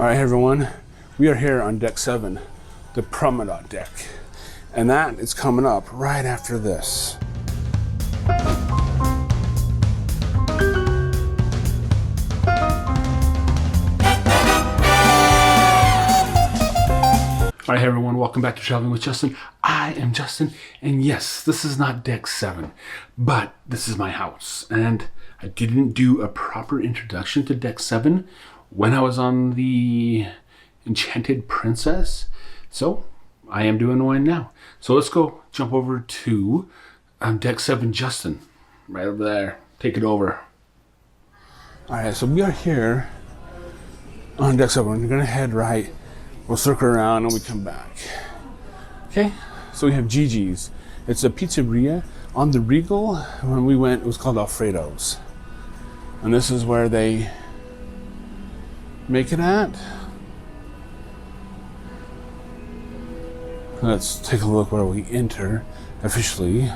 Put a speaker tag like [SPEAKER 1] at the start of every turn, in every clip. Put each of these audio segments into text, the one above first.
[SPEAKER 1] All right, everyone, we are here on deck 7, the promenade deck, and that is coming up right after this. All right, everyone, welcome back to Traveling with Justin. I am Justin, and yes, this is not deck 7, but this is my house, and I didn't do a proper introduction to deck 7 when I was on the Enchanted Princess, so I am doing one now. So let's go jump over to deck 7. Justin, right over there, take it over. All right, so we are here on deck 7. We're gonna head right, we'll circle around and we come back. Okay, so we have Gigi's. It's a pizzeria on the Regal. When we went, it was called Alfredo's, and this is where they make it at. Let's take a look where we enter officially,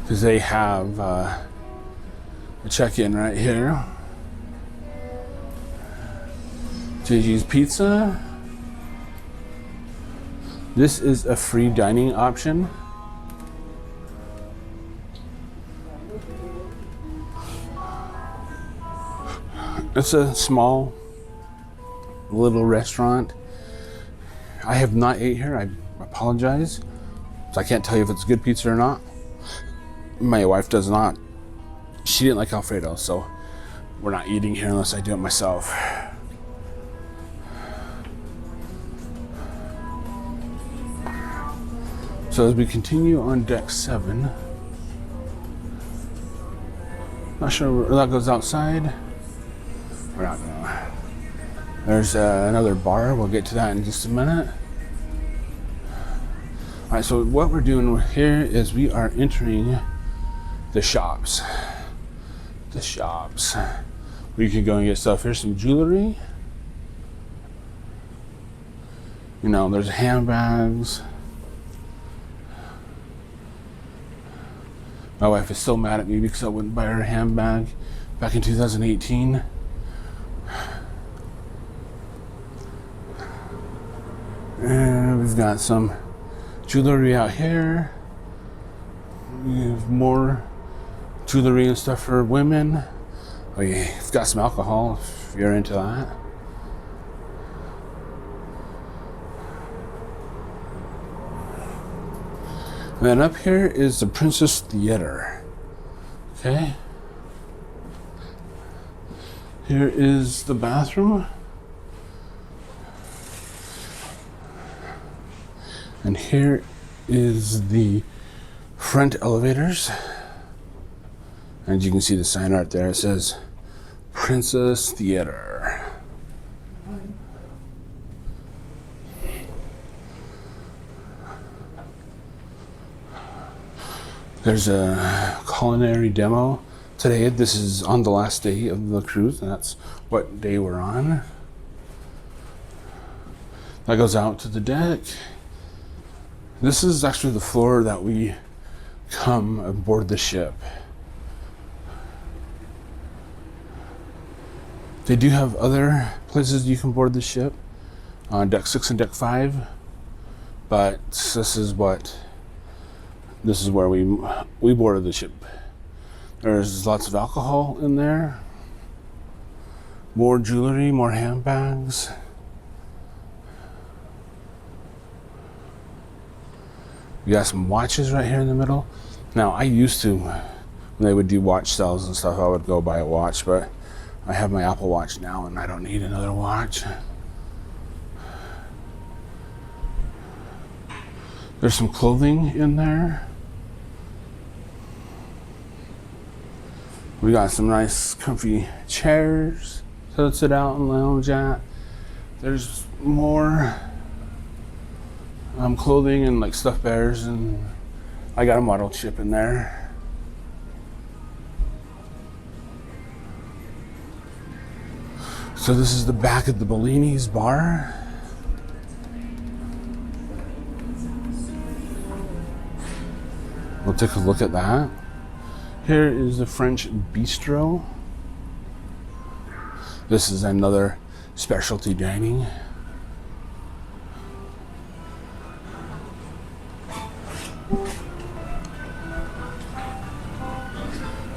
[SPEAKER 1] because they have a check-in right here. Gigi's Pizza. This is a free dining option. It's a small little restaurant. I have not ate here, I apologize. So I can't tell you if it's good pizza or not. My wife does not. She didn't like Alfredo, so we're not eating here unless I do it myself. So as we continue on deck 7, not sure where that goes outside. We're not gonna. There's another bar. We'll get to that in just a minute. All right, so what we're doing here is we are entering the shops. The shops. We can go and get stuff. Here's some jewelry. You know, there's handbags. My wife is still mad at me because I wouldn't buy her a handbag back in 2018. And we've got some jewelry out here. We have more jewelry and stuff for women. We've got some alcohol if you're into that. And then up here is the Princess Theater. Okay. Here is the bathroom. And here is the front elevators. And you can see the sign art there. It says Princess Theater. There's a culinary demo today. This is on the last day of the cruise, and that's what day we're on. That goes out to the deck. This is actually the floor that we come aboard the ship. They do have other places you can board the ship on deck 6 and deck 5, but this is where we boarded the ship. There's lots of alcohol in there, more jewelry, more handbags. We got some watches right here in the middle. Now, I used to, when they would do watch sales and stuff, I would go buy a watch, but I have my Apple Watch now and I don't need another watch. There's some clothing in there. We got some nice comfy chairs to sit out and lounge at. There's more clothing and like stuffed bears, and I got a model chip in there. So this is the back of the Bellini's bar. We'll take a look at that. Here is the French Bistro. This is another specialty dining.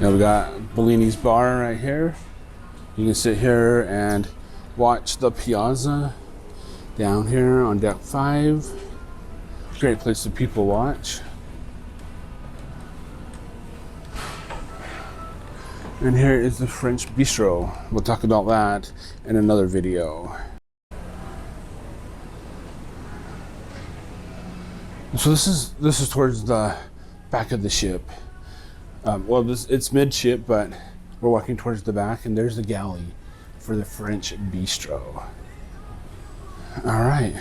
[SPEAKER 1] Now we got Bellini's bar right here. You can sit here and watch the piazza down here on deck 5. Great place for people to watch. And here is the French bistro. We'll talk about that in another video. So this is towards the back of the ship. Well, it's midship, but we're walking towards the back, and there's the galley for the French bistro. All right.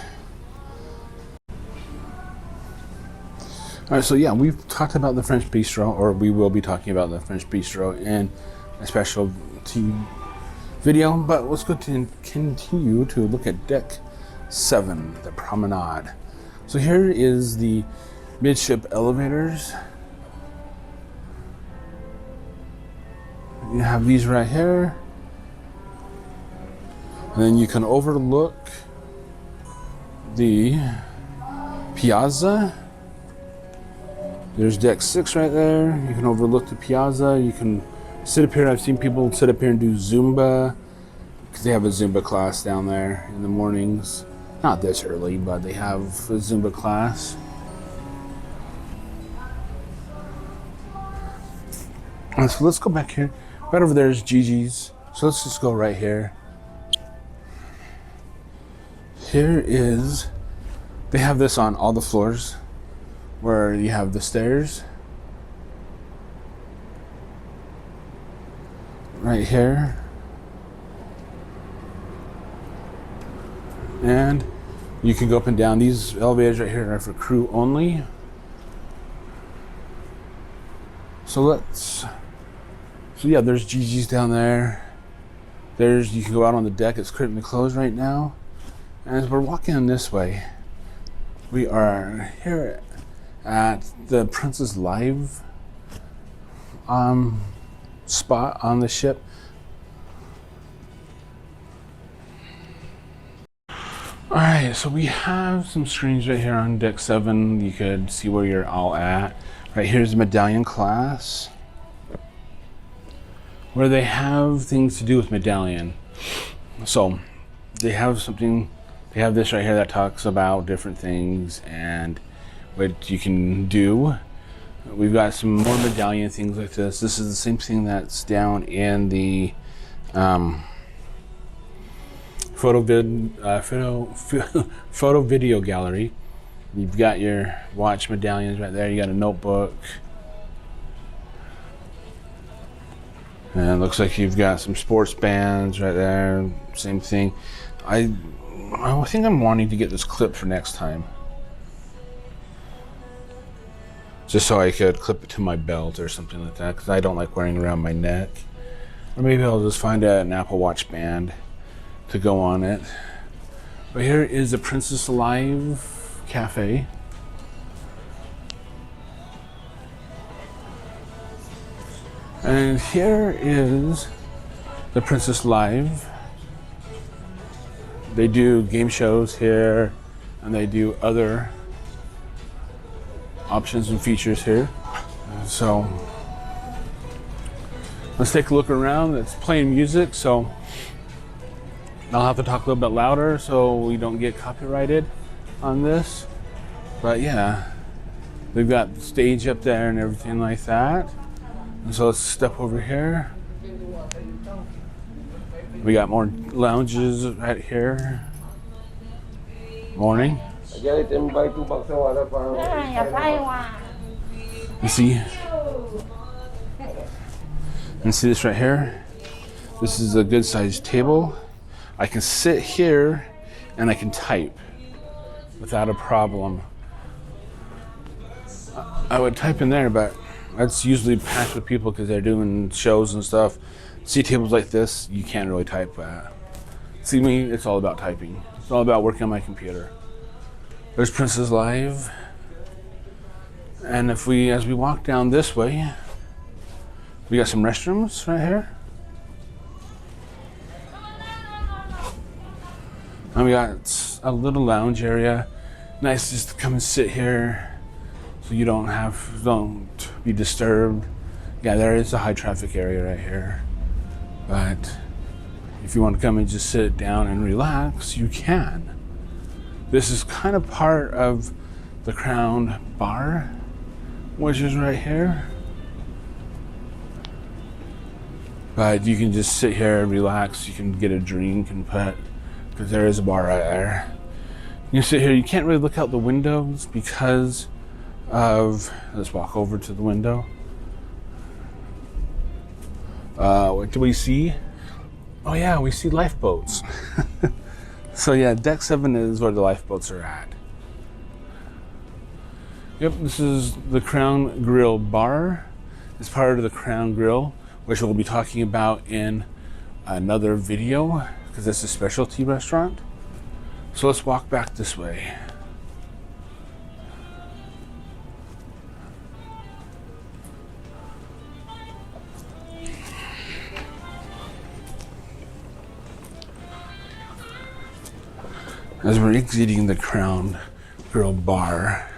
[SPEAKER 1] All right, so yeah, we've talked about the French bistro, or we will be talking about the French bistro in a special video, but let's go to continue to look at deck 7, the promenade. So here is the midship elevators. You have these right here, and then you can overlook the piazza. There's deck 6 right there. You can overlook the piazza. You can sit up here. I've seen people sit up here and do Zumba, because they have a Zumba class down there in the mornings. Not this early, but they have a Zumba class. And so let's go back here. Right over there is Gigi's. So let's just go right here. Here is, they have this on all the floors, where you have the stairs. Right here. And you can go up and down. These elevators right here are for crew only. So yeah, there's Gigi's down there. You can go out on the deck. It's currently closed right now. And as we're walking in this way, we are here at the Princess Live spot on the ship. Alright, so we have some screens right here on deck 7. You could see where you're all at. Right here's the medallion class, where they have things to do with medallion. So they have this right here that talks about different things and what you can do. We've got some more medallion things like this. This is the same thing that's down in the photo video gallery. You've got your watch medallions right there. You got a notebook. And it looks like you've got some sports bands right there. Same thing. I think I'm wanting to get this clip for next time, just so I could clip it to my belt or something like that, because I don't like wearing it around my neck. Or maybe I'll just find an Apple Watch band to go on it. But here is the Princess Live Cafe. And here is the Princess Live. They do game shows here, and they do other options and features here. So let's take a look around. It's playing music, so I'll have to talk a little bit louder so we don't get copyrighted on this. But yeah, they've got the stage up there and everything like that. And so let's step over here. We got more lounges right here. Morning. You see? And see this right here? This is a good sized table. I can sit here and I can type without a problem. I would type in there, but that's usually packed with people because they're doing shows and stuff. See tables like this, you can't really type that. See me, it's all about typing. It's all about working on my computer. There's Princess Live. And as we walk down this way, we got some restrooms right here. And we got a little lounge area. Nice just to come and sit here so you don't be disturbed. Yeah, there is a high traffic area right here. But if you want to come and just sit down and relax, you can. This is kind of part of the Crown Bar, which is right here. But you can just sit here and relax. You can get a drink and because there is a bar right there. You sit here, you can't really look out the windows because of, let's walk over to the window. What do we see? Oh yeah, we see lifeboats. So yeah, deck 7 is where the lifeboats are at. Yep, this is the Crown Grill Bar. It's part of the Crown Grill, which we'll be talking about in another video because it's a specialty restaurant. So let's walk back this way. As we're exiting the Crown Grill Bar,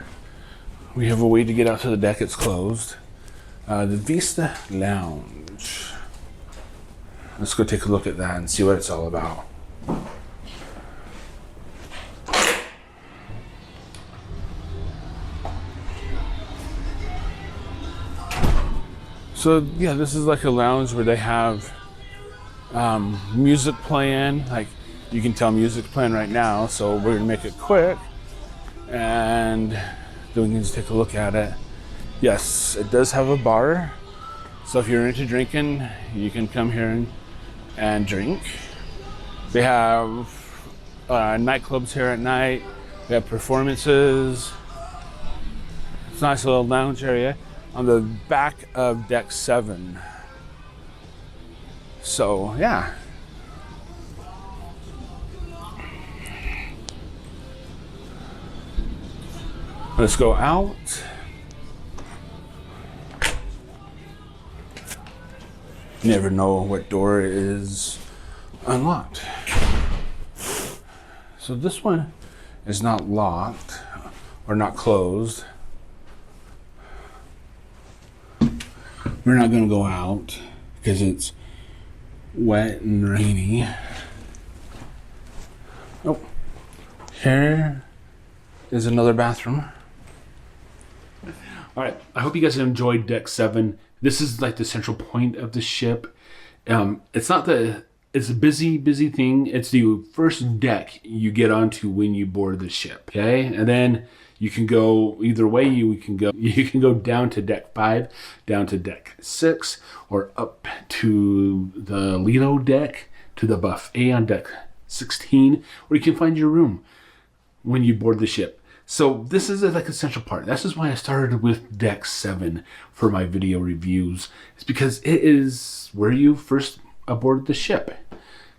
[SPEAKER 1] we have a way to get out to the deck. It's closed. The Vista Lounge. Let's go take a look at that and see what it's all about. So yeah, this is like a lounge where they have music playing. Like you can tell music playing right now. So we're gonna make it quick, and then we can just take a look at it. Yes, it does have a bar. So if you're into drinking, you can come here and drink. They have nightclubs here at night. They have performances. It's a nice little lounge area on the back of deck 7. So yeah. Let's go out. Never know what door is unlocked. So this one is not locked or not closed. We're not gonna go out because it's wet and rainy. Oh, here is another bathroom. All right, I hope you guys enjoyed deck 7. This is like the central point of the ship. It's a busy thing. It's the first deck you get onto when you board the ship. Okay, and then you can go either way. You can go down to deck 5, down to deck 6, or up to the Lido deck to the buffet on deck 16, where you can find your room when you board the ship. So this is like a central part. This is why I started with deck 7 for my video reviews. It's because it is where you first aboard the ship.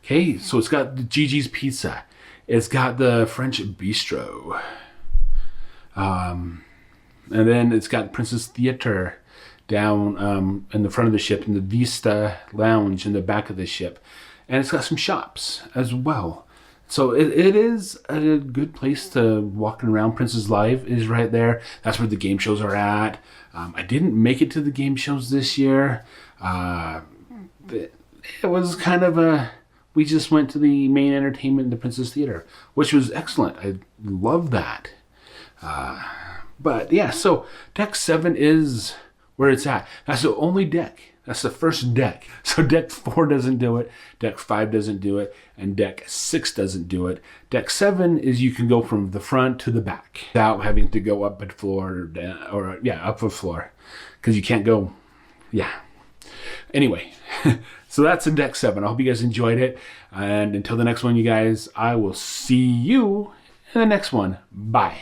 [SPEAKER 1] Okay, so it's got the Gigi's Pizza. It's got the French Bistro. And then it's got Princess Theater down in the front of the ship, and the Vista Lounge in the back of the ship. And it's got some shops as well. So it is a good place to walking around. Princess Live is right there. That's where the game shows are at. I didn't make it to the game shows this year. It was kind of we just went to the main entertainment in the Princess Theater, which was excellent. I love that. But yeah, so deck 7 is where it's at. That's the only deck. That's the first deck. So deck 4 doesn't do it, deck 5 doesn't do it, and deck 6 doesn't do it. Deck 7 is you can go from the front to the back without having to go up a floor or down, up a floor, because you can't go. Yeah. Anyway, so that's in deck 7. I hope you guys enjoyed it, and until the next one, you guys, I will see you in the next one. Bye.